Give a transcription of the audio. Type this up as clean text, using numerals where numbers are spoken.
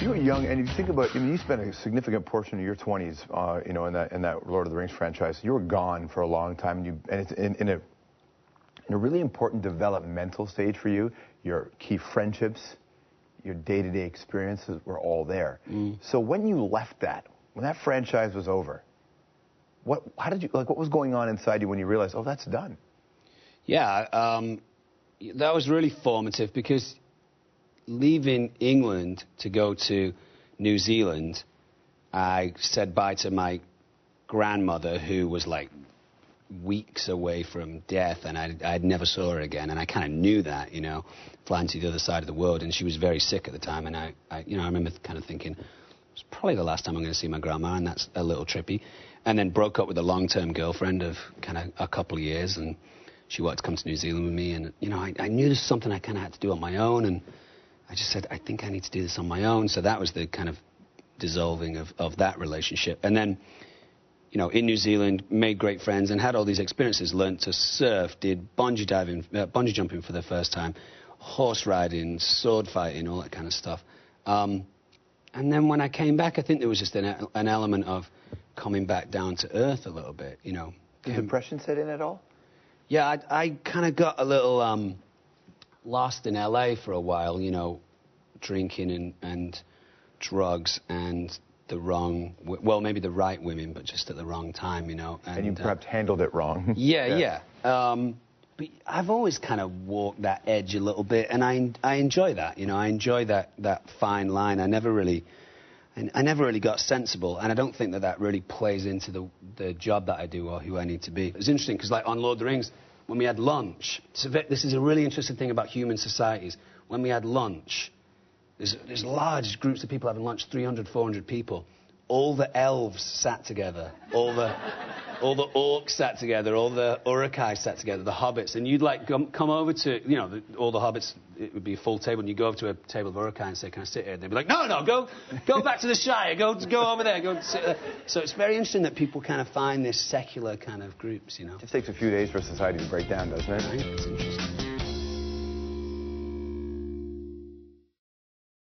You were young, and if you think about, I mean, you spent a significant portion of your 20s, you know, in that Lord of the Rings franchise. You were gone for a long time, and it's in a really important developmental stage for you. Your key friendships, your day-to-day experiences were all there. So when you left that, when that franchise was over, what was going on inside you when you realized, oh, that's done? Yeah, that was really formative, because leaving England to go to New Zealand, I said bye to my grandmother, who was like weeks away from death, and I never saw her again, and I kind of knew that, you know, flying to the other side of the world, and she was very sick at the time, and I remember kind of thinking, it's probably the last time I'm going to see my grandma, and that's a little trippy. And then broke up with a long-term girlfriend of kind of a couple of years, and she wanted to come to New Zealand with me, and, you know, I knew this was something I kind of had to do on my own, and I just said, I think I need to do this on my own. So that was the kind of dissolving of that relationship. And then, you know, in New Zealand, made great friends and had all these experiences, learned to surf, did bungee jumping for the first time, horse riding, sword fighting, all that kind of stuff. And then when I came back, I think there was just an element of coming back down to earth a little bit, you know. Did depression set in at all? Yeah, I kind of got a little lost in LA for a while, you know, drinking and drugs and the wrong, well, maybe the right women, but just at the wrong time, you know. And you perhaps handled it wrong. Yeah. But I've always kind of walked that edge a little bit, and I enjoy that, you know. I enjoy that fine line. I never really got sensible, and I don't think that really plays into the job that I do or who I need to be. It's interesting, because like on Lord of the Rings, when we had lunch, this is a really interesting thing about human societies. When we had lunch, there's large groups of people having lunch, 300, 400 people. All the elves sat together, all the orcs sat together, all the Uruk-hai sat together, the hobbits, and you'd like come over to, you know, all the hobbits, it would be a full table, and you go over to a table of Uruk-hai and say, can I sit here? And they'd be like, no, go back to the Shire, go over there, go sit there. So it's very interesting that people kind of find this secular kind of groups, you know. It just takes a few days for society to break down, doesn't it? I think it's interesting.